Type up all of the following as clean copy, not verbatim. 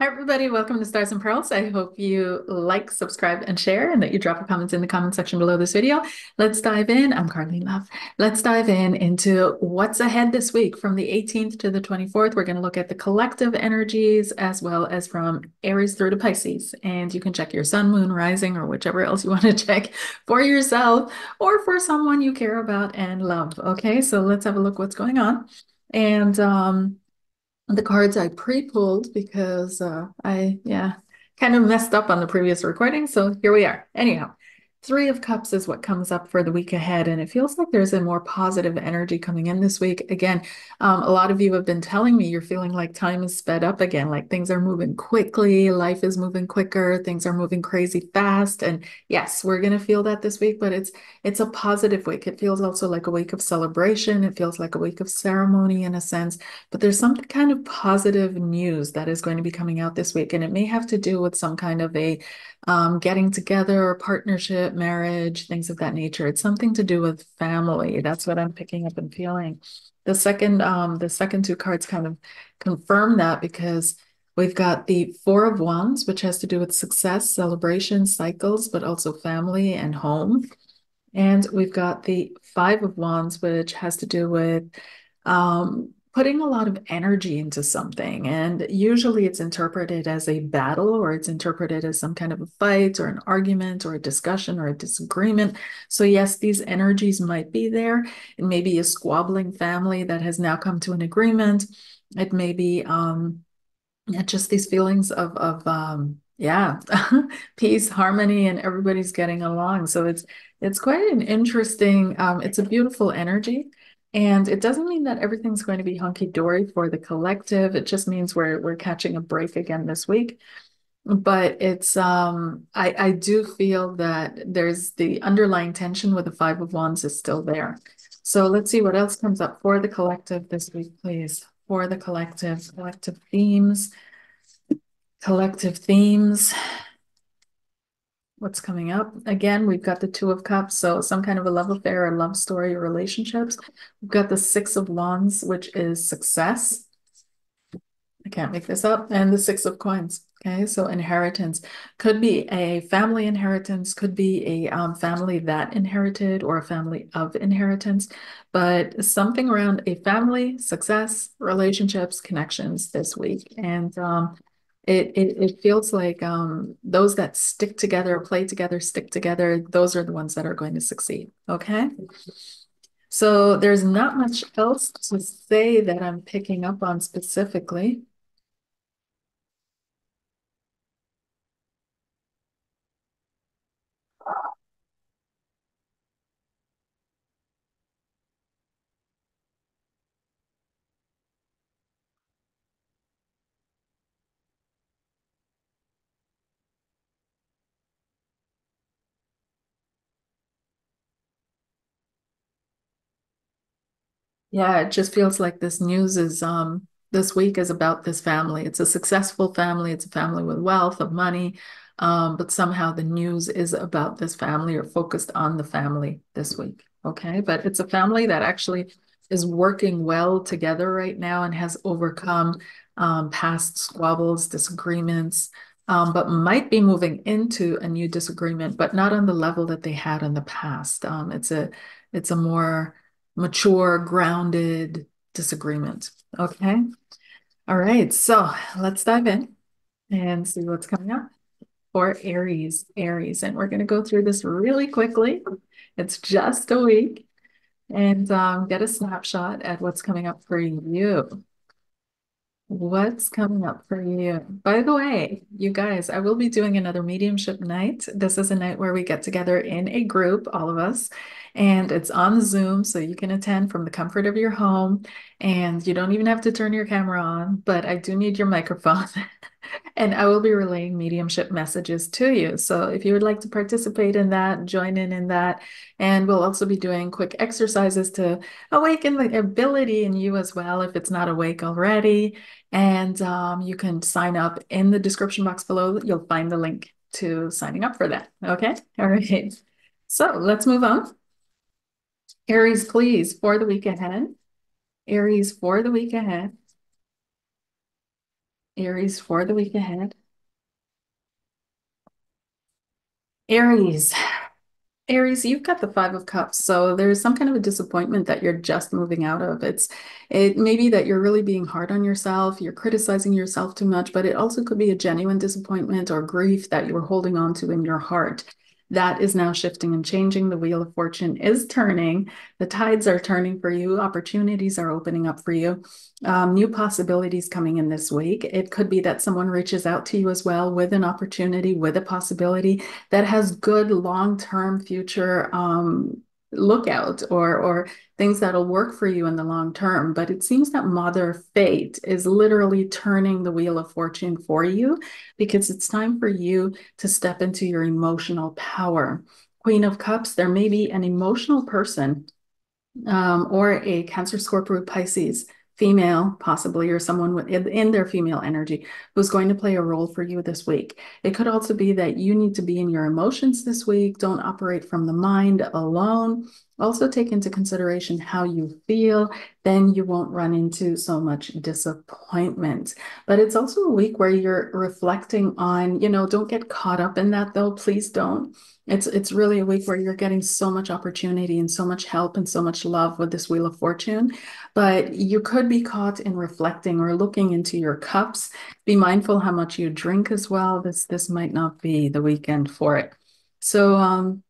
Hi, everybody. Welcome to Stars and Pearls. I hope you like, subscribe, and share, and that you drop a comment in the comment section below this video. Let's dive in. I'm Carly Love. Let's dive in into what's ahead this week from the 18th to the 24th. We're going to look at the collective energies as well as from Aries through to Pisces. And you can check your sun, moon, rising, or whichever else you want to check for yourself or for someone you care about and love. Okay, so let's have a look what's going on. And the cards I pre-pulled because I kind of messed up on the previous recording. So here we are. Anyhow, Three of Cups is what comes up for the week ahead, and it feels like there's a more positive energy coming in this week. Again, a lot of you have been telling me you're feeling like time is sped up again, like things are moving quickly, life is moving quicker, things are moving crazy fast. And yes, we're gonna feel that this week, but it's a positive week. It feels also like a week of celebration. It feels like a week of ceremony in a sense. But there's some kind of positive news that is going to be coming out this week, and it may have to do with some kind of a getting together, partnership, marriage, things of that nature. It's something to do with family. That's what I'm picking up and feeling. The second two cards kind of confirm that because we've got the Four of Wands, which has to do with success, celebration, cycles, but also family and home. And we've got the Five of Wands, which has to do with putting a lot of energy into something. And usually it's interpreted as a battle or it's interpreted as some kind of a fight or an argument or a discussion or a disagreement. So, yes, these energies might be there. It may be a squabbling family that has now come to an agreement. It may be yeah, just these feelings of peace, harmony, and everybody's getting along. So it's quite an interesting, it's a beautiful energy. And it doesn't mean that everything's going to be hunky-dory for the collective. It just means we're catching a break again this week. But it's I do feel that there's the underlying tension with the Five of Wands is still there. So let's see what else comes up for the collective this week, please. For the collective themes. Collective themes. What's coming up? Again, we've got the Two of Cups, so some kind of a love affair, a love story, or relationships. We've got the Six of Wands, which is success. I can't make this up. And the Six of Coins. Okay, so inheritance could be a family inheritance, could be a family that inherited or a family of inheritance, but something around a family, success, relationships, connections this week. And it feels like those that stick together, play together, stick together, those are the ones that are going to succeed. Okay. So there's not much else to say that I'm picking up on specifically. Yeah, it just feels like this news is this week is about this family. It's a successful family, it's a family with wealth, of money. But somehow the news is about this family or focused on the family this week. Okay. But it's a family that actually is working well together right now and has overcome past squabbles, disagreements, but might be moving into a new disagreement, but not on the level that they had in the past. It's a more mature, grounded disagreement. Okay. All right. So let's dive in and see what's coming up for Aries. Aries. And we're going to go through this really quickly. It's just a week and get a snapshot at what's coming up for you. What's coming up for you? By the way, you guys, I will be doing another mediumship night. This is a night where we get together in a group, all of us, and it's on Zoom, so you can attend from the comfort of your home, and you don't even have to turn your camera on, but I do need your microphone. And I will be relaying mediumship messages to you. So if you would like to participate in that, join in that. And we'll also be doing quick exercises to awaken the ability in you as well, if it's not awake already. And you can sign up in the description box below. You'll find the link to signing up for that. Okay. All right. So let's move on. Aries, please, for the week ahead. Aries, for the week ahead. Aries for the week ahead. Aries. Aries, you've got the Five of Cups, so there's some kind of a disappointment that you're just moving out of. It may be that you're really being hard on yourself, you're criticizing yourself too much, but it also could be a genuine disappointment or grief that you were holding on to in your heart. That is now shifting and changing. The wheel of fortune is turning. The tides are turning for you. Opportunities are opening up for you. New possibilities coming in this week. It could be that someone reaches out to you as well with an opportunity, with a possibility that has good long-term future lookout or things that'll work for you in the long term. But it seems that Mother Fate is literally turning the wheel of fortune for you because it's time for you to step into your emotional power. Queen of Cups, there may be an emotional person or a Cancer, Scorpio, Pisces female, possibly, or someone in their female energy who's going to play a role for you this week. It could also be that you need to be in your emotions this week. Don't operate from the mind alone. Also take into consideration how you feel. Then you won't run into so much disappointment. But it's also a week where you're reflecting on, don't get caught up in that though. Please don't. It's really a week where you're getting so much opportunity and so much help and so much love with this Wheel of Fortune, but you could be caught in reflecting or looking into your cups. Be mindful how much you drink as well. This might not be the weekend for it. So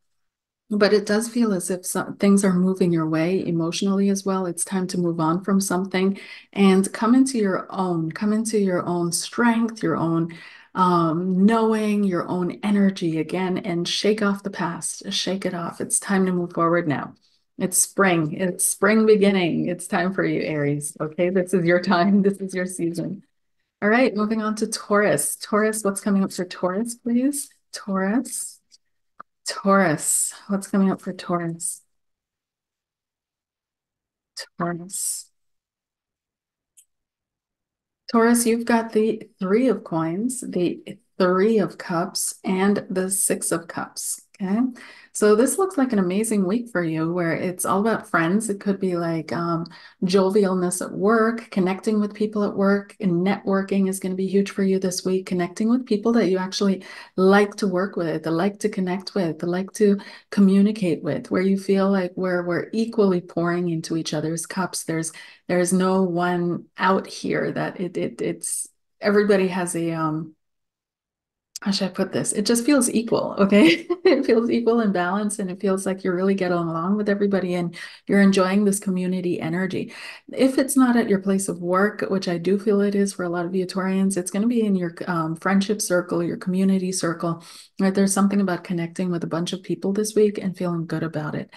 but it does feel as if things are moving your way emotionally as well. It's time to move on from something and come into your own strength, your own knowing, your own energy again, and shake off the past, shake it off. It's time to move forward now. It's spring beginning. It's time for you, Aries. Okay, this is your time. This is your season. All right, moving on to Taurus. Taurus, what's coming up for Taurus, please? Taurus. Taurus. What's coming up for Taurus? Taurus. Taurus, you've got the Three of Coins, the Three of Cups, and the Six of Cups. Okay. So this looks like an amazing week for you where it's all about friends. It could be like jovialness at work, connecting with people at work, and networking is going to be huge for you this week. Connecting with people that you actually like to work with, that like to connect with, that like to communicate with, where you feel like we're equally pouring into each other's cups. There's no one out here that it's everybody has a how should I put this? It just feels equal, okay? It feels equal and balanced, and it feels like you're really getting along with everybody and you're enjoying this community energy. If it's not at your place of work, which I do feel it is for a lot of Taurians, it's going to be in your friendship circle, your community circle, right? There's something about connecting with a bunch of people this week and feeling good about it.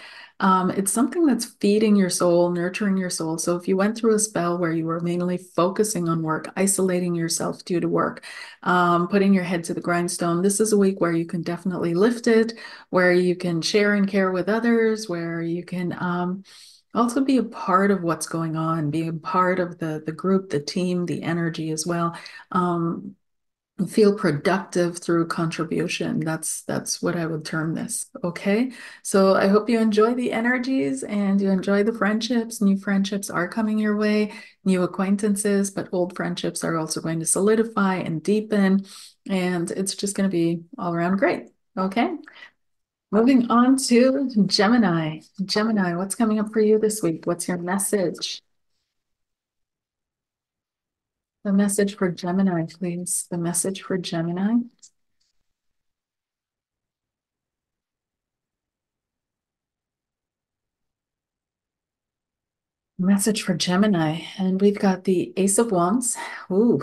It's something that's feeding your soul, nurturing your soul. So if you went through a spell where you were mainly focusing on work, isolating yourself due to work, putting your head to the grindstone, this is a week where you can definitely lift it, where you can share and care with others, where you can also be a part of what's going on, be a part of the group, the team, the energy as well. Feel productive through contribution. That's what I would term this. Okay. So I hope you enjoy the energies and you enjoy the friendships. New friendships are coming your way, new acquaintances, but old friendships are also going to solidify and deepen. And it's just going to be all around great. Okay. Moving on to Gemini. Gemini, what's coming up for you this week? What's your message? The message for Gemini, please. The message for Gemini. Message for Gemini. And we've got the Ace of Wands. Ooh,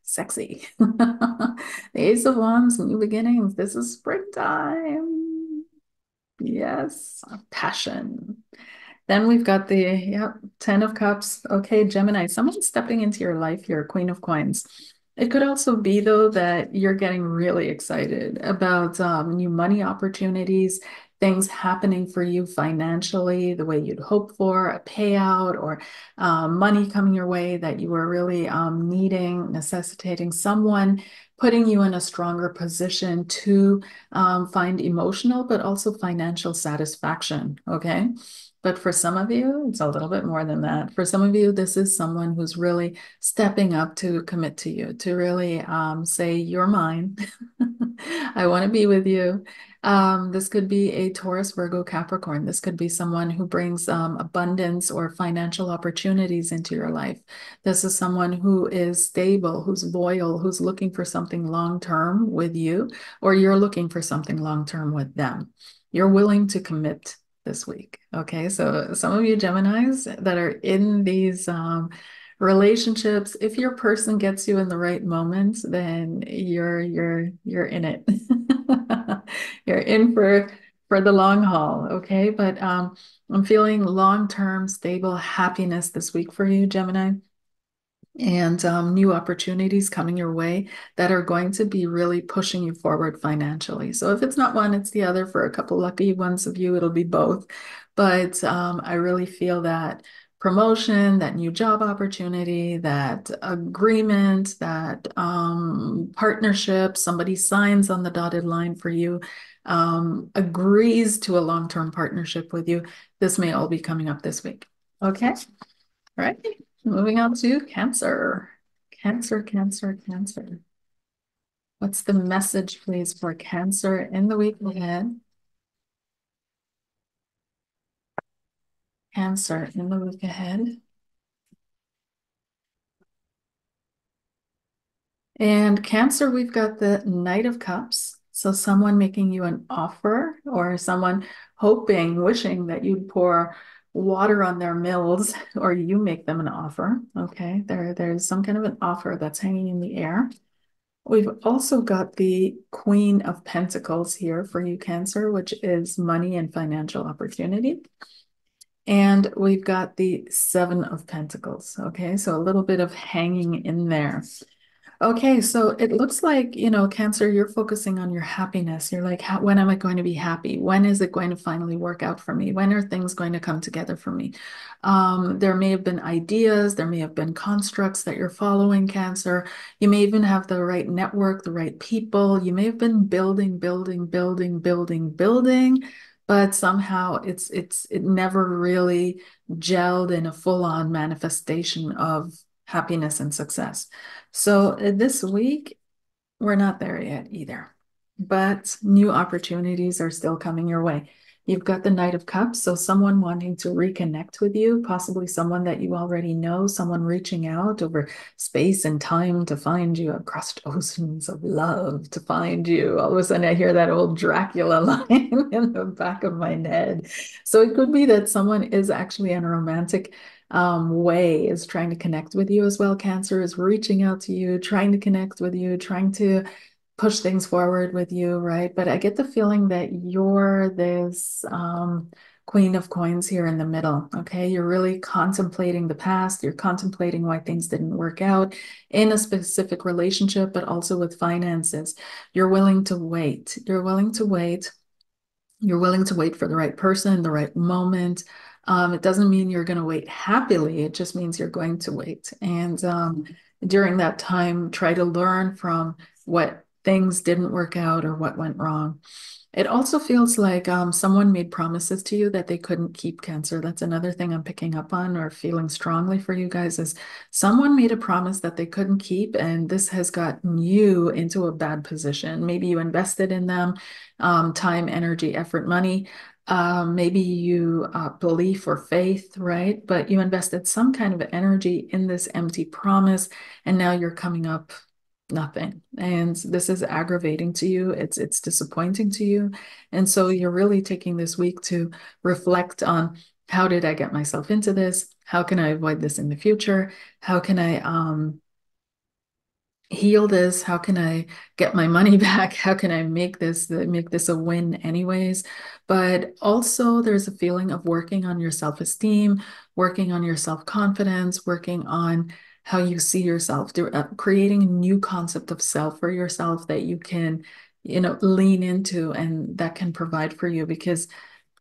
sexy. The Ace of Wands, new beginnings. This is springtime. Yes, passion. Then we've got the, yep, Ten of Cups. Okay, Gemini, someone's stepping into your life here, Queen of Coins. It could also be, though, that you're getting really excited about new money opportunities, things happening for you financially, the way you'd hope for, a payout or money coming your way that you were really needing, necessitating someone putting you in a stronger position to find emotional, but also financial satisfaction. Okay. But for some of you, it's a little bit more than that. For some of you, this is someone who's really stepping up to commit to you, to really say, you're mine. I want to be with you. This could be a Taurus, Virgo, Capricorn. This could be someone who brings abundance or financial opportunities into your life. This is someone who is stable, who's loyal, who's looking for something long term with you, or you're looking for something long term with them. You're willing to commit this week. Okay, so some of you Geminis that are in these relationships, if your person gets you in the right moment, then you're in it. You're in for the long haul, okay? But I'm feeling long-term stable happiness this week for you, Gemini, and new opportunities coming your way that are going to be really pushing you forward financially. So if it's not one, it's the other. For a couple lucky ones of you, it'll be both. But I really feel that promotion, that new job opportunity, that agreement, that partnership, somebody signs on the dotted line for you, agrees to a long-term partnership with you. This may all be coming up this week. Okay. All right. Moving on to Cancer. Cancer, Cancer, Cancer. What's the message, please, for Cancer in the week ahead? Cancer in the week ahead. And Cancer, we've got the Knight of Cups. So someone making you an offer, or someone hoping, wishing that you'd pour water on their mills, or you make them an offer. Okay, there's some kind of an offer that's hanging in the air. We've also got the Queen of Pentacles here for you, Cancer, which is money and financial opportunity. And we've got the Seven of Pentacles. Okay, so a little bit of hanging in there. Okay, so it looks like, Cancer, you're focusing on your happiness. You're like, when am I going to be happy? When is it going to finally work out for me? When are things going to come together for me? There may have been ideas, there may have been constructs that you're following, Cancer. You may even have the right network, the right people. You may have been building, building, building, building, building, but somehow it never really gelled in a full-on manifestation of happiness and success. So this week, we're not there yet either, but new opportunities are still coming your way. You've got the Knight of Cups, so someone wanting to reconnect with you, possibly someone that you already know, someone reaching out over space and time to find you, across oceans of love to find you. All of a sudden, I hear that old Dracula line in the back of my head. So it could be that someone is actually in a romantic way, is trying to connect with you as well. Cancer is reaching out to you, trying to connect with you, trying to push things forward with you, right? But I get the feeling that you're this Queen of Coins here in the middle, okay? You're really contemplating the past. You're contemplating why things didn't work out in a specific relationship, but also with finances. You're willing to wait. You're willing to wait. You're willing to wait for the right person, the right moment. It doesn't mean you're going to wait happily. It just means you're going to wait. And during that time, try to learn from what things didn't work out or what went wrong. It also feels like someone made promises to you that they couldn't keep, Cancer. That's another thing I'm picking up on or feeling strongly for you guys is someone made a promise that they couldn't keep, and this has gotten you into a bad position. Maybe you invested in them, time, energy, effort, money. Maybe you belief or faith, right? But you invested some kind of energy in this empty promise, and now you're coming up nothing. And this is aggravating to you. It's disappointing to you. And so you're really taking this week to reflect on, how did I get myself into this? How can I avoid this in the future? How can I heal this? How can I get my money back? How can I make this a win anyways? But also there's a feeling of working on your self-esteem, working on your self-confidence, working on how you see yourself, creating a new concept of self for yourself that you can, lean into and that can provide for you. Because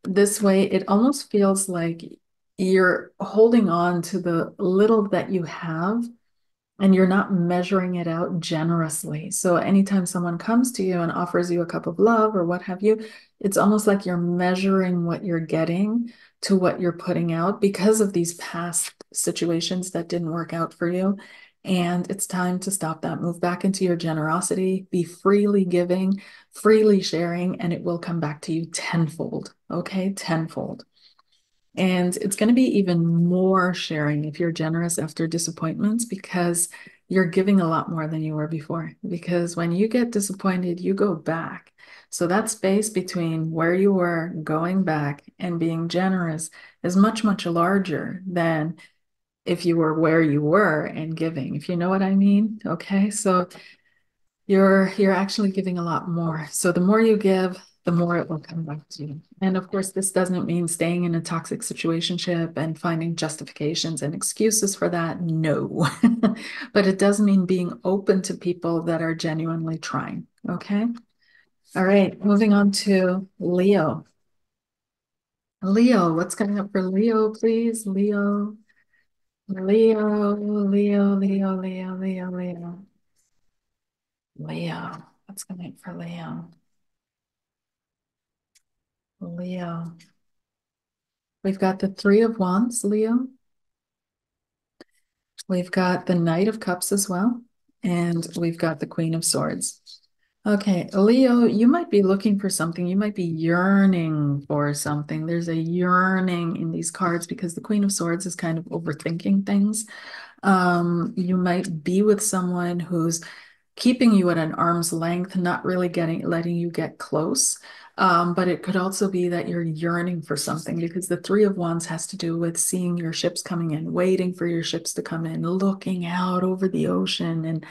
this way it almost feels like you're holding on to the little that you have and you're not measuring it out generously. So anytime someone comes to you and offers you a cup of love or what have you, it's almost like you're measuring what you're getting to what you're putting out because of these past situations that didn't work out for you. And it's time to stop that. Move back into your generosity, be freely giving, freely sharing, and it will come back to you tenfold. Okay, tenfold. And it's going to be even more sharing if you're generous after disappointments because you're giving a lot more than you were before. Because when you get disappointed, you go back. So that space between where you were going back and being generous is much, much larger than if you were where you were and giving, if you know what I mean. Okay. So you're actually giving a lot more. So the more you give, the more it will come back to you. And of course, this doesn't mean staying in a toxic situationship and finding justifications and excuses for that. No. But it does mean being open to people that are genuinely trying. Okay. All right. Moving on to Leo. Leo, what's coming up for Leo, please? Leo, Leo, Leo, Leo, Leo, Leo, Leo. Leo, what's coming up for Leo? Leo. We've got the Three of Wands, Leo. We've got the Knight of Cups as well. And we've got the Queen of Swords. Okay, Leo, you might be looking for something. You might be yearning for something. There's a yearning in these cards because the Queen of Swords is kind of overthinking things. You might be with someone who's keeping you at an arm's length, not really letting you get close. But it could also be that you're yearning for something because the Three of Wands has to do with seeing your ships coming in, waiting for your ships to come in, looking out over the ocean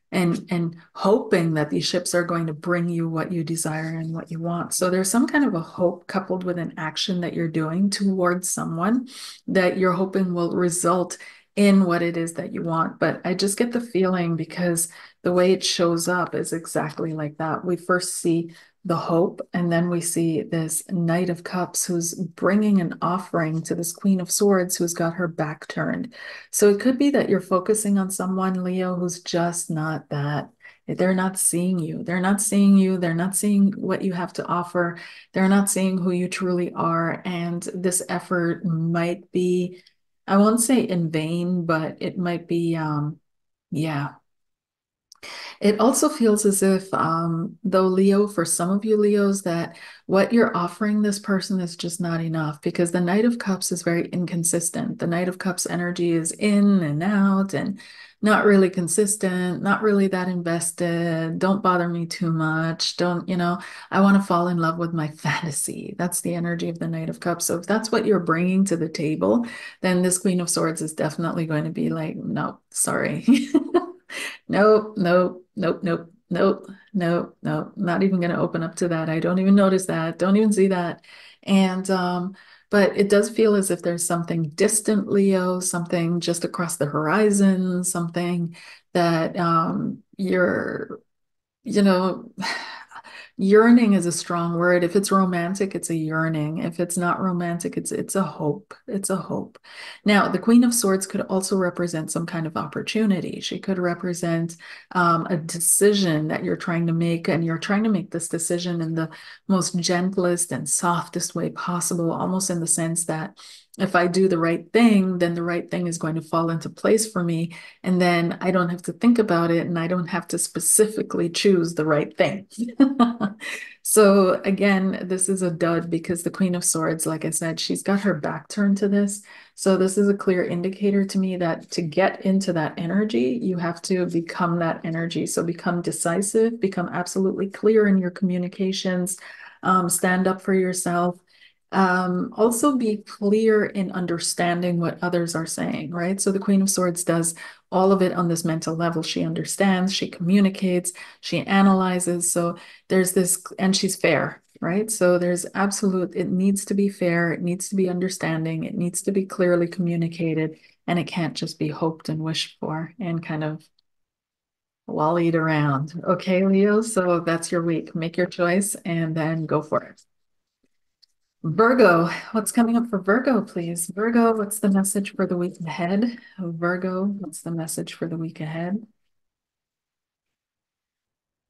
and hoping that these ships are going to bring you what you desire and what you want. So there's some kind of a hope coupled with an action that you're doing towards someone that you're hoping will result in what it is that you want. But I just get the feeling because the way it shows up is exactly like that. We first see the hope, and then we see this Knight of Cups who's bringing an offering to this Queen of Swords who's got her back turned. So it could be that you're focusing on someone, Leo, who's just not that. They're not seeing you. They're not seeing you. They're not seeing what you have to offer. They're not seeing who you truly are. And this effort might be, I won't say in vain, but it might be, yeah, it also feels as if, though Leo, for some of you Leos, that what you're offering this person is just not enough because the Knight of Cups is very inconsistent. The Knight of Cups energy is in and out and not really consistent, not really that invested. Don't bother me too much. Don't, I want to fall in love with my fantasy. That's the energy of the Knight of Cups. So if that's what you're bringing to the table, then this Queen of Swords is definitely going to be like, no, sorry. Nope, nope, nope, nope, nope, nope, nope. Not even going to open up to that. I don't even notice that. Don't even see that. And but it does feel as if there's something distant, Leo, something just across the horizon, something that you're you know, yearning is a strong word. If it's romantic, it's a yearning. If it's not romantic, it's a hope. It's a hope. Now, the Queen of Swords could also represent some kind of opportunity. She could represent a decision that you're trying to make, and you're trying to make this decision in the most gentlest and softest way possible, almost in the sense that if I do the right thing, then the right thing is going to fall into place for me. And then I don't have to think about it and I don't have to specifically choose the right thing. So again, this is a dud because the Queen of Swords, like I said, she's got her back turned to this. So this is a clear indicator to me that to get into that energy, you have to become that energy. So become decisive, become absolutely clear in your communications, stand up for yourself. Also be clear in understanding what others are saying, right? So the Queen of Swords does all of it on this mental level. She understands, she communicates, she analyzes. So there's this, and she's fair, right? So there's absolute, it needs to be fair, it needs to be understanding, it needs to be clearly communicated, and it can't just be hoped and wished for and kind of wallied around. Okay, Leo, so that's your week. Make your choice and then go for it. Virgo, what's coming up for Virgo, please? Virgo, what's the message for the week ahead? Virgo, what's the message for the week ahead?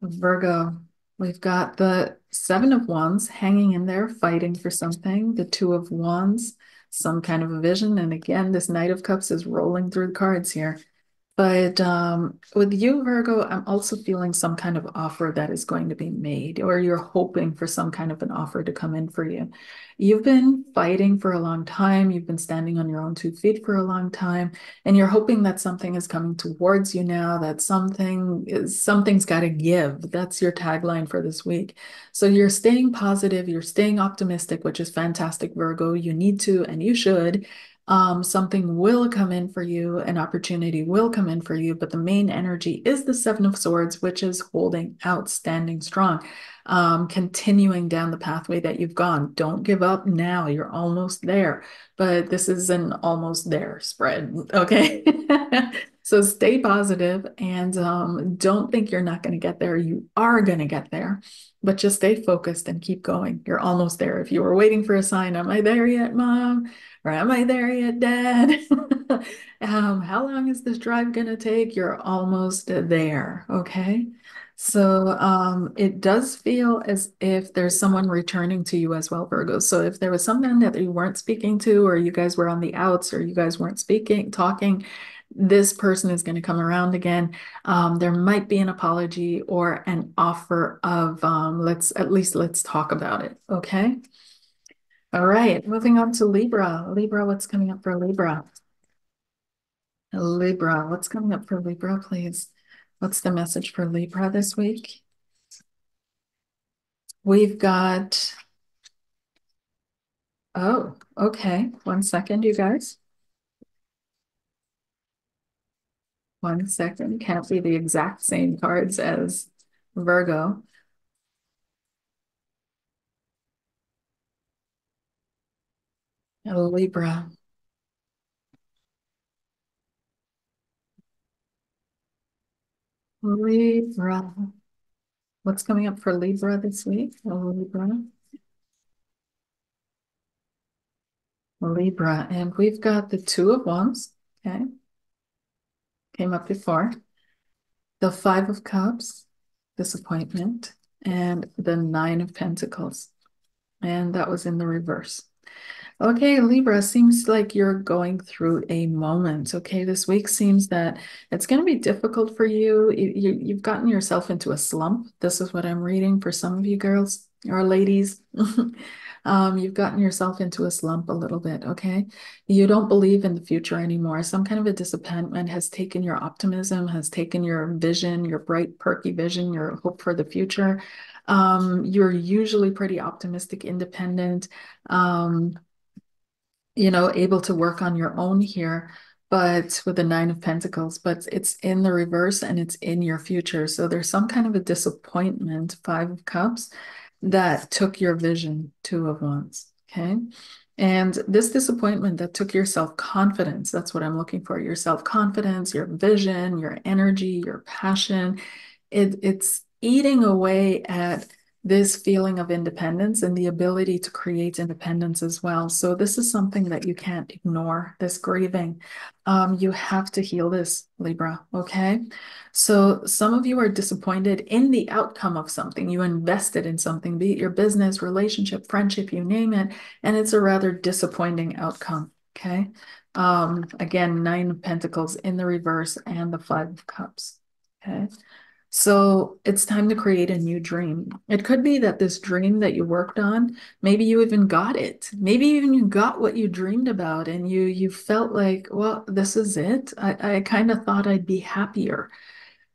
Virgo, we've got the Seven of Wands hanging in there, fighting for something. The Two of Wands, some kind of a vision. And again, this Knight of Cups is rolling through the cards here. But with you, Virgo, I'm also feeling some kind of offer that is going to be made, or you're hoping for some kind of an offer to come in for you. You've been fighting for a long time. You've been standing on your own 2 feet for a long time, and you're hoping that something is coming towards you now, that something's got to give. That's your tagline for this week. So you're staying positive, you're staying optimistic, which is fantastic, Virgo. You need to, and you should. Something will come in for you, an opportunity will come in for you, but the main energy is the Seven of Swords, which is holding out, standing strong, continuing down the pathway that you've gone. Don't give up now, you're almost there, but this is an almost there spread, okay? So stay positive and don't think you're not going to get there. You are going to get there, but just stay focused and keep going. You're almost there. If you were waiting for a sign, am I there yet, Mom? Or am I there yet, Dad? How long is this drive gonna take? You're almost there, okay? So it does feel as if there's someone returning to you as well, Virgo. So if there was someone that you weren't speaking to, or you guys were on the outs, or you guys weren't speaking, talking, this person is going to come around again. There might be an apology or an offer of let's talk about it, okay? All right, moving on to Libra. Libra, what's coming up for Libra? Libra, what's coming up for Libra, please? What's the message for Libra this week? We've got, oh, okay. 1 second, you guys. 1 second. Can't be the exact same cards as Virgo. Libra. Libra. What's coming up for Libra this week? Libra. Libra. And we've got the Two of Wands. Okay. Came up before. The Five of Cups, disappointment, and the Nine of Pentacles. And that was in the reverse. Okay, Libra, seems like you're going through a moment. Okay, this week seems that it's going to be difficult for you. You've gotten yourself into a slump. This is what I'm reading for some of you girls or ladies. You've gotten yourself into a slump a little bit, okay? You don't believe in the future anymore. Some kind of a disappointment has taken your optimism, has taken your vision, your bright, perky vision, your hope for the future. You're usually pretty optimistic, independent. Able to work on your own here, but with the Nine of Pentacles, but it's in the reverse and it's in your future. So there's some kind of a disappointment, Five of Cups, that took your vision, Two of Wands. Okay. And this disappointment that took your self-confidence, that's what I'm looking for, your self-confidence, your vision, your energy, your passion. It's eating away at this feeling of independence and the ability to create independence as well. So this is something that you can't ignore, this grieving. You have to heal this, Libra, okay? So some of you are disappointed in the outcome of something. You invested in something, be it your business, relationship, friendship, you name it, and it's a rather disappointing outcome, okay? Again, Nine of Pentacles in the reverse and the Five of Cups, okay? So it's time to create a new dream. It could be that this dream that you worked on, maybe you even got it. Maybe even you got what you dreamed about and you felt like, well, this is it. I kind of thought I'd be happier.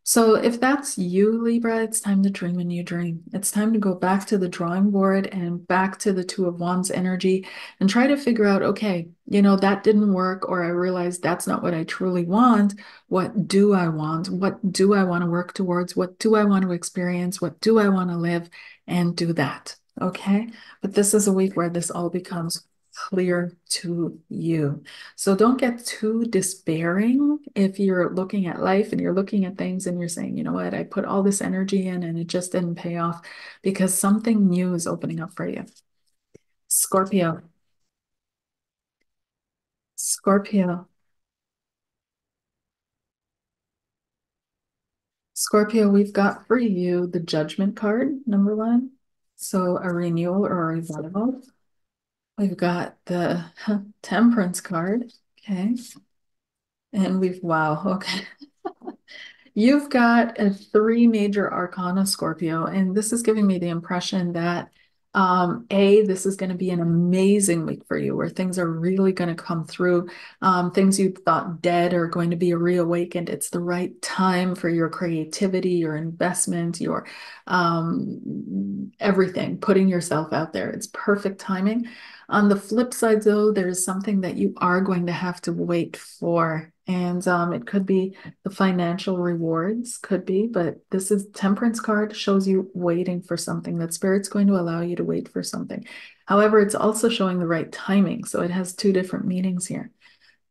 So if that's you, Libra, it's time to dream a new dream. It's time to go back to the drawing board and back to the Two of Wands energy and try to figure out, okay, that didn't work, or I realized that's not what I truly want. What do I want? What do I want to work towards? What do I want to experience? What do I want to live? And do that. Okay. But this is a week where this all becomes clear to you. So don't get too despairing if you're looking at life and you're looking at things and you're saying, you know what, I put all this energy in and it just didn't pay off, because something new is opening up for you. Scorpio, Scorpio, Scorpio, we've got for you the Judgment card, number one. So a renewal or a revival. We've got the Temperance card. Okay. And wow, okay. You've got three major arcana, Scorpio, and this is giving me the impression that this is going to be an amazing week for you where things are really going to come through. Things you thought dead are going to be reawakened. It's the right time for your creativity, your investment, your everything, putting yourself out there. It's perfect timing. On the flip side, though, there's something that you are going to have to wait for. And it could be the financial rewards, could be, but this is Temperance card shows you waiting for something, that Spirit's going to allow you to wait for something. However, it's also showing the right timing. So it has two different meanings here.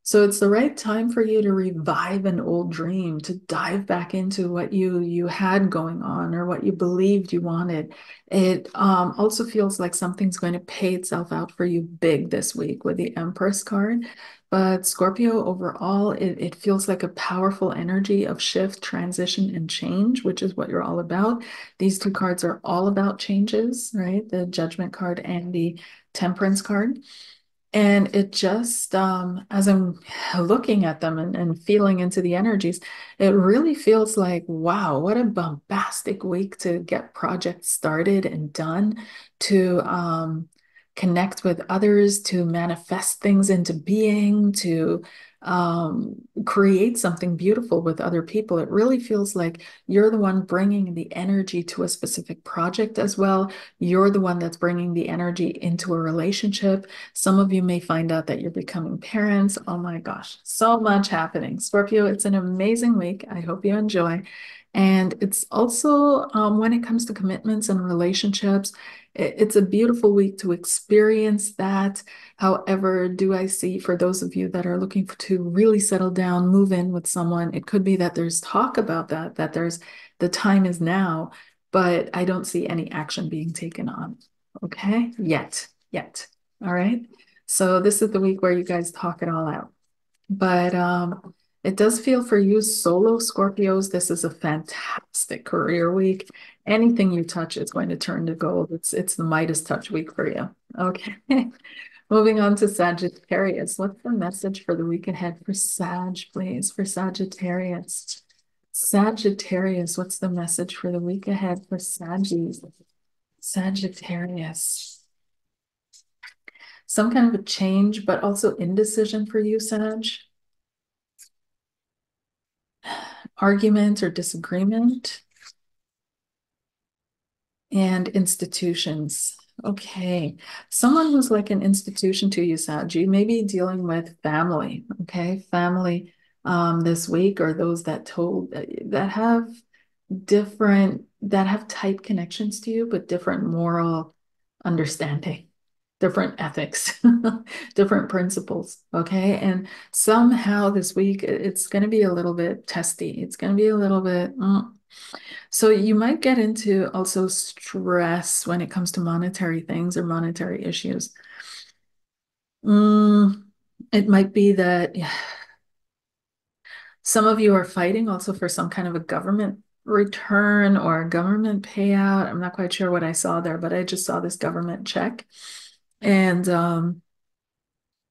So it's the right time for you to revive an old dream, to dive back into what you had going on or what you believed you wanted. It also feels like something's going to pay itself out for you big this week with the Empress card. But Scorpio, overall, it feels like a powerful energy of shift, transition, and change, which is what you're all about. These two cards are all about changes, right? The Judgment card and the Temperance card. And it just, as I'm looking at them and feeling into the energies, it really feels like, wow, what a bombastic week to get projects started and done, to connect with others, to manifest things into being, to create something beautiful with other people. It really feels like you're the one bringing the energy to a specific project as well. You're the one that's bringing the energy into a relationship. Some of you may find out that you're becoming parents. Oh my gosh, so much happening. Scorpio, it's an amazing week. I hope you enjoy. And it's also, when it comes to commitments and relationships, it's a beautiful week to experience that. However, do I see for those of you that are looking to really settle down, move in with someone, it could be that there's talk about that, that there's the time is now, but I don't see any action being taken on. Okay, yet. All right. So this is the week where you guys talk it all out. But it does feel for you solo Scorpios, this is a fantastic career week. Anything you touch is going to turn to gold. It's the Midas touch week for you. Okay. Moving on to Sagittarius. What's the message for the week ahead for Sag, please? For Sagittarius. Sagittarius, what's the message for the week ahead for Saggies? Sagittarius. Some kind of a change, but also indecision for you, Sag. Argument or disagreement. And institutions. Okay. Someone who's like an institution to you, Sag, you may be dealing with family, okay? Family this week, or those that have that have tight connections to you, but different moral understanding, different ethics, different principles, okay? And somehow this week it's going to be a little bit testy. It's going to be a little bit so you might get into also stress when it comes to monetary things or monetary issues. Mm, it might be that some of you are fighting also for some kind of a government return or a government payout. I'm not quite sure what I saw there, but I just saw this government check. And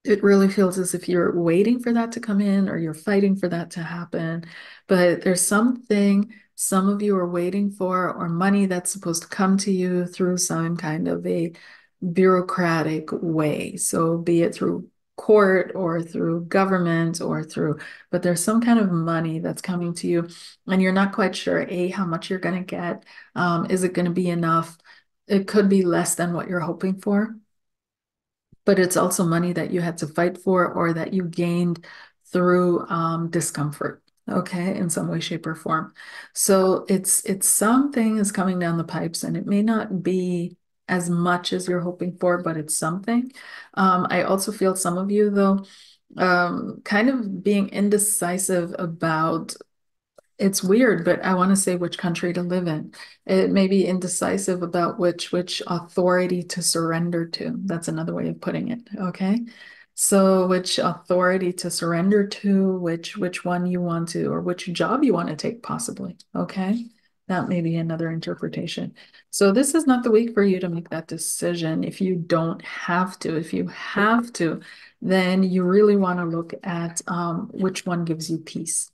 it really feels as if you're waiting for that to come in or you're fighting for that to happen. But there's something some of you are waiting for, or money that's supposed to come to you through some kind of a bureaucratic way. So be it through court or through government or through, but there's some kind of money that's coming to you and you're not quite sure, A, how much you're going to get. Is it going to be enough? It could be less than what you're hoping for, but it's also money that you had to fight for or that you gained through discomfort, okay, in some way, shape, or form. So it's something is coming down the pipes, and it may not be as much as you're hoping for, but it's something. I also feel some of you, though, kind of being indecisive about it's weird, but I want to say which country to live in. It may be indecisive about which authority to surrender to. That's another way of putting it. Okay. So which authority to surrender to, which one you want to, or which job you want to take, possibly. Okay. That may be another interpretation. So this is not the week for you to make that decision if you don't have to. If you have to, then you really want to look at which one gives you peace.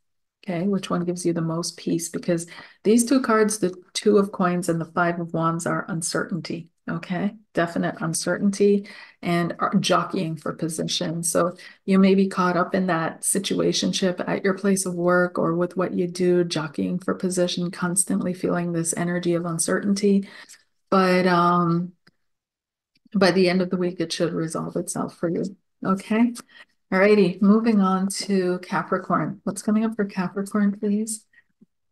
Okay, which one gives you the most peace? Because these two cards, the Two of Coins and the Five of Wands, are uncertainty. Okay, definite uncertainty and are jockeying for position. So you may be caught up in that situationship at your place of work or with what you do, jockeying for position, constantly feeling this energy of uncertainty. But by the end of the week, it should resolve itself for you. Okay. Alrighty, moving on to Capricorn. What's coming up for Capricorn, please?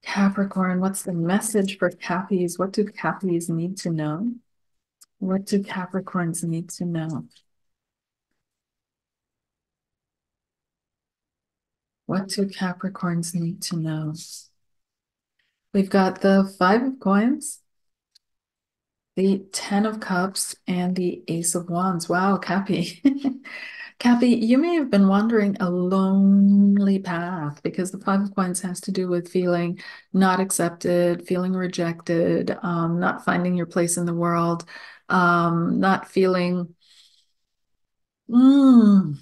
Capricorn, what's the message for Cappies? What do Cappies need to know? What do Capricorns need to know? What do Capricorns need to know? We've got the Five of Coins, the Ten of Cups, and the Ace of Wands. Wow, Cappy. Cappy, you may have been wandering a lonely path because the Five of Coins has to do with feeling not accepted, feeling rejected, not finding your place in the world, not feeling mm,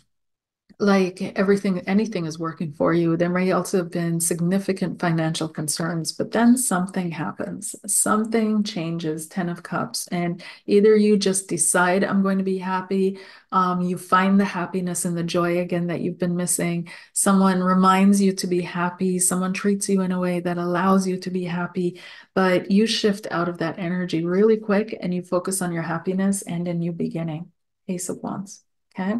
like anything is working for you. There may also have been significant financial concerns, but then something happens. Something changes, Ten of Cups, and either you just decide, I'm going to be happy, you find the happiness and the joy again that you've been missing. Someone reminds you to be happy. Someone treats you in a way that allows you to be happy, but you shift out of that energy really quick and you focus on your happiness and a new beginning. Ace of Wands. Okay.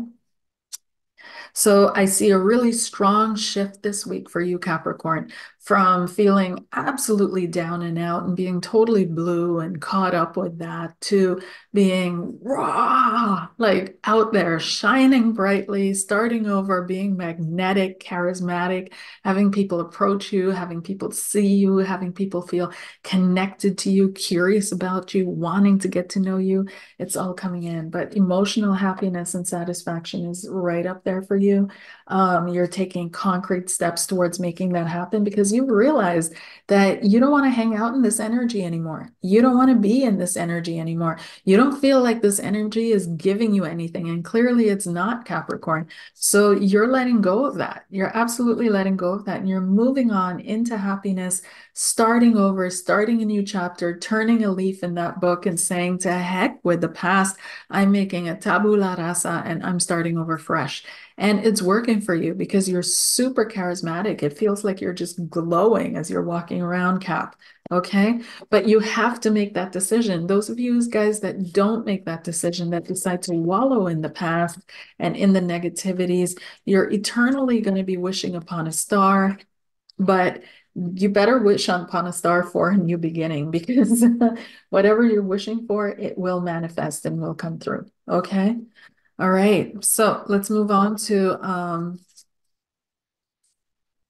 So I see a really strong shift this week for you, Capricorn, from feeling absolutely down and out and being totally blue and caught up with that to being raw, like out there, shining brightly, starting over, being magnetic, charismatic, having people approach you, having people see you, having people feel connected to you, curious about you, wanting to get to know you. It's all coming in, but emotional happiness and satisfaction is right up there for you. You're taking concrete steps towards making that happen because you realize that you don't want to hang out in this energy anymore. You don't want to be in this energy anymore. You don't feel like this energy is giving you anything, and clearly it's not, Capricorn. So you're letting go of that. You're absolutely letting go of that, and you're moving on into happiness, starting over, starting a new chapter, turning a leaf in that book and saying, to heck with the past. I'm making a tabula rasa and I'm starting over fresh. And it's working for you because you're super charismatic. It feels like you're just glowing as you're walking around, Cap. Okay. But you have to make that decision. Those of you guys that don't make that decision, that decide to wallow in the past and in the negativities, you're eternally going to be wishing upon a star. But you better wish upon a star for a new beginning because whatever you're wishing for, it will manifest and will come through. Okay. All right. So let's move on to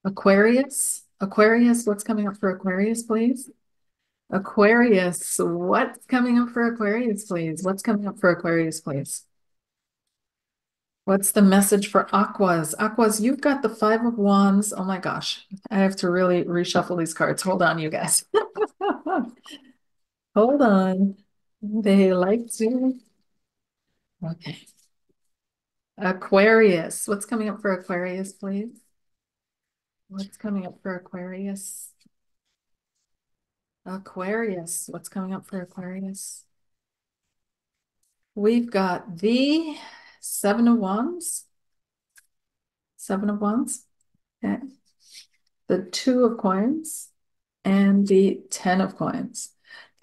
Aquarius. Aquarius, what's coming up for Aquarius, please? Aquarius, what's coming up for Aquarius, please? What's coming up for Aquarius, please? What's the message for Aquas? Aquas, you've got the Five of Wands. Oh my gosh, I have to really reshuffle these cards. Hold on, you guys. Hold on. They like to. Okay. Aquarius. What's coming up for Aquarius, please? What's coming up for Aquarius? Aquarius. What's coming up for Aquarius? We've got the Seven of Wands. Seven of Wands. Okay. The Two of Coins and the Ten of Coins.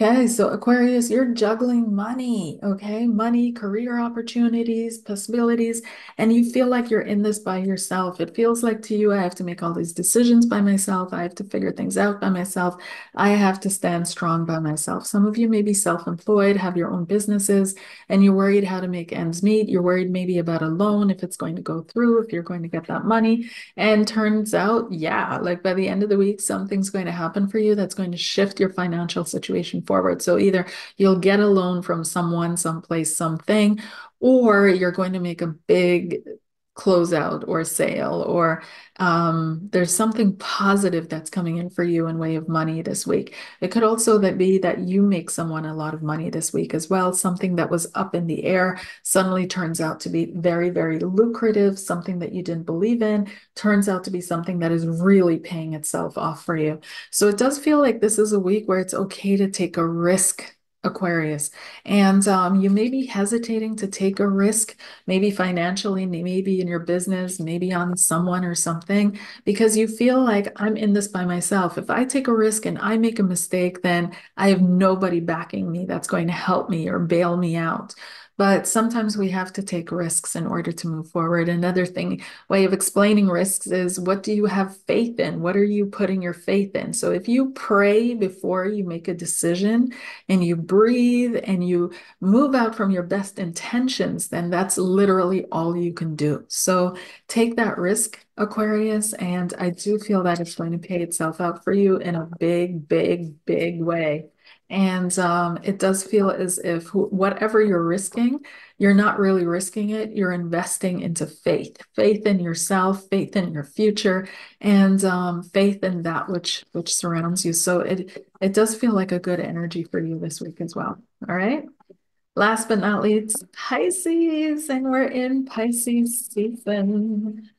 Okay, so Aquarius, you're juggling money, okay? Money, career opportunities, possibilities, and you feel like you're in this by yourself. It feels like to you, I have to make all these decisions by myself. I have to figure things out by myself. I have to stand strong by myself. Some of you may be self-employed, have your own businesses, and you're worried how to make ends meet. You're worried maybe about a loan, if it's going to go through, if you're going to get that money. And turns out, yeah, like by the end of the week, something's going to happen for you that's going to shift your financial situation forward. So either you'll get a loan from someone, someplace, something, or you're going to make a big closeout or sale, or there's something positive that's coming in for you in way of money this week. It could also that be that you make someone a lot of money this week as well. Something that was up in the air suddenly turns out to be very, very lucrative, something that you didn't believe in turns out to be something that is really paying itself off for you. So it does feel like this is a week where it's okay to take a risk, Aquarius. And you may be hesitating to take a risk, maybe financially, maybe in your business, maybe on someone or something, because you feel like I'm in this by myself. If I take a risk and I make a mistake, then I have nobody backing me that's going to help me or bail me out. But sometimes we have to take risks in order to move forward. Another thing way of explaining risks is what do you have faith in? What are you putting your faith in? So if you pray before you make a decision and you breathe and you move out from your best intentions, then that's literally all you can do. So take that risk, Aquarius, and I do feel that it's going to pay itself out for you in a big, big, big way. And it does feel as if whatever you're risking, you're not really risking it. You're investing into faith, faith in yourself, faith in your future, and faith in that which surrounds you. So it does feel like a good energy for you this week as well. All right. Last but not least, Pisces, and we're in Pisces season.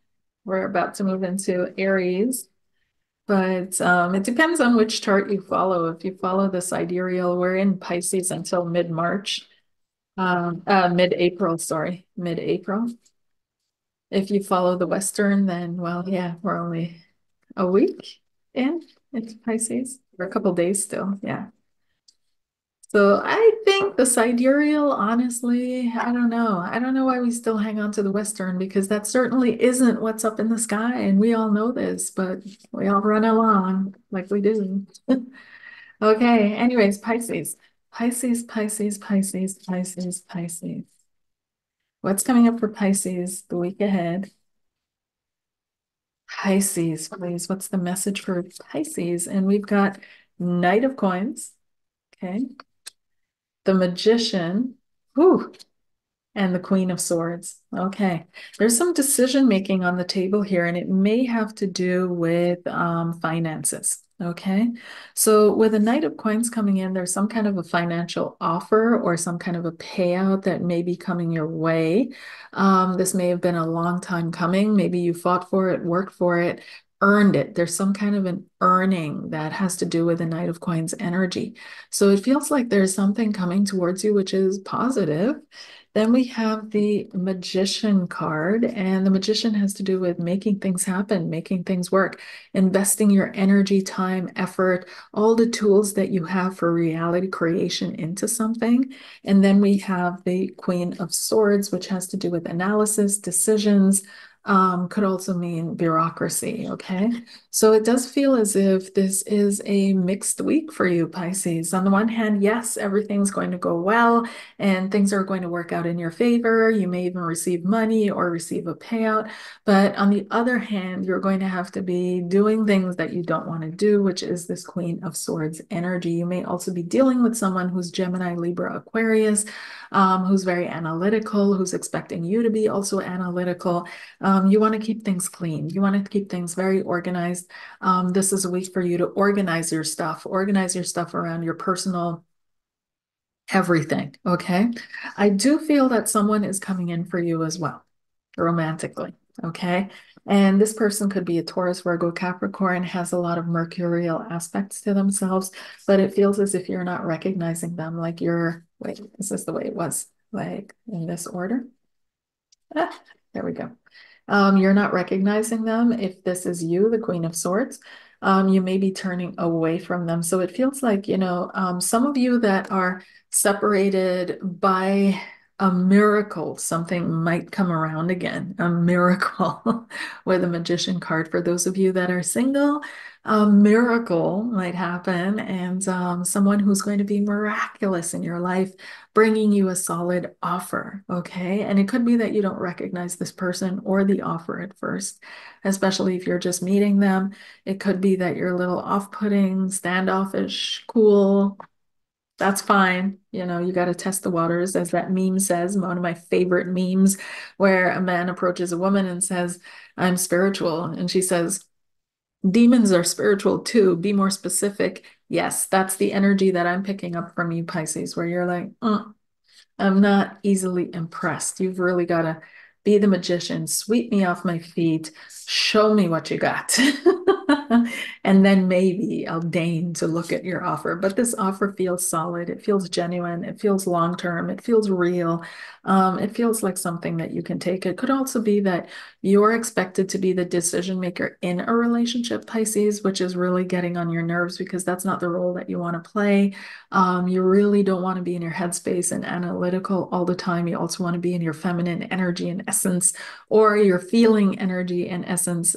We're about to move into Aries. But it depends on which chart you follow. If you follow the sidereal, we're in Pisces until mid-March. Mid-April, sorry, mid-April. If you follow the Western, then, well, yeah, we're only a week in into Pisces, or a couple days still, yeah. So I think the sidereal, honestly, I don't know. I don't know why we still hang on to the Western because that certainly isn't what's up in the sky, and we all know this, but we all run along like we do. Okay, anyways, Pisces. Pisces, Pisces, Pisces, Pisces, Pisces. What's coming up for Pisces the week ahead? Pisces, please. What's the message for Pisces? And we've got Knight of Coins, okay? The Magician, whew, and the Queen of Swords. Okay, there's some decision making on the table here, and it may have to do with finances. Okay, so with a Knight of Coins coming in, there's some kind of a financial offer or some kind of a payout that may be coming your way. This may have been a long time coming. Maybe you fought for it, worked for it, earned it. There's some kind of an earning that has to do with the Knight of Coins energy. So it feels like there's something coming towards you, which is positive. Then we have the Magician card, and the Magician has to do with making things happen, making things work, investing your energy, time, effort, all the tools that you have for reality creation into something. And then we have the Queen of Swords, which has to do with analysis, decisions, could also mean bureaucracy. Okay. So it does feel as if this is a mixed week for you, Pisces. On the one hand, yes, everything's going to go well and things are going to work out in your favor. You may even receive money or receive a payout. But on the other hand, you're going to have to be doing things that you don't want to do, which is this Queen of Swords energy. You may also be dealing with someone who's Gemini, Libra, Aquarius, who's very analytical, who's expecting you to be also analytical. You want to keep things clean. You want to keep things very organized. This is a week for you to organize your stuff around your personal everything. Okay. I do feel that someone is coming in for you as well, romantically. Okay. And this person could be a Taurus, Virgo, Capricorn, has a lot of mercurial aspects to themselves, but it feels as if you're not recognizing them. Like wait, is this the way it was? Like in this order? Ah, there we go. You're not recognizing them. If this is you, the Queen of Swords, you may be turning away from them. So it feels like, some of you that are separated by a miracle, something might come around again, a miracle with a magician card. For those of you that are single, a miracle might happen, and someone who's going to be miraculous in your life, bringing you a solid offer. Okay. And it could be that you don't recognize this person or the offer at first, especially if you're just meeting them. It could be that you're a little off-putting, standoffish, cool. That's fine. You got to test the waters, as that meme says, one of my favorite memes, where a man approaches a woman and says, I'm spiritual. And she says, demons are spiritual too. Be more specific. Yes, that's the energy that I'm picking up from you, Pisces, where you're like, I'm not easily impressed. You've really got to be the magician, sweep me off my feet, show me what you got. And then maybe I'll deign to look at your offer. But this offer feels solid. It feels genuine. It feels long term. It feels real. It feels like something that you can take. It could also be that you're expected to be the decision maker in a relationship, Pisces, which is really getting on your nerves because that's not the role that you want to play. You really don't want to be in your headspace and analytical all the time. You also want to be in your feminine energy and essence, or your feeling energy and essence,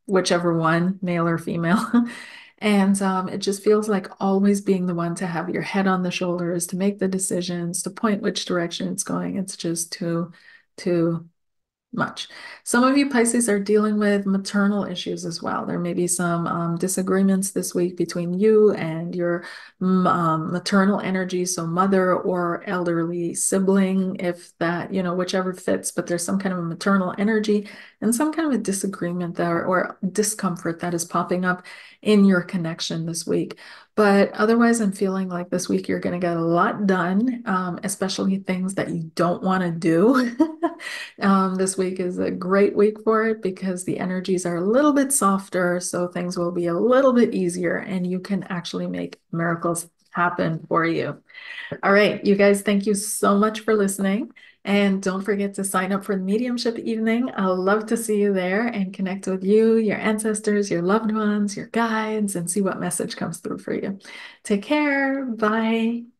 whichever one, male or female. And it just feels like always being the one to have your head on the shoulders, to make the decisions, to point which direction it's going. It's just too much. Some of you Pisces are dealing with maternal issues as well. There may be some disagreements this week between you and your maternal energy, so mother or elderly sibling, if that, whichever fits, but there's some kind of a maternal energy and some kind of a disagreement there or discomfort that is popping up in your connection this week. But otherwise, I'm feeling like this week you're going to get a lot done, especially things that you don't want to do. This week is a great week for it because the energies are a little bit softer, so things will be a little bit easier and you can actually make miracles happen for you. All right, you guys, thank you so much for listening. And don't forget to sign up for the mediumship evening. I'll love to see you there and connect with you, your ancestors, your loved ones, your guides, and see what message comes through for you. Take care. Bye.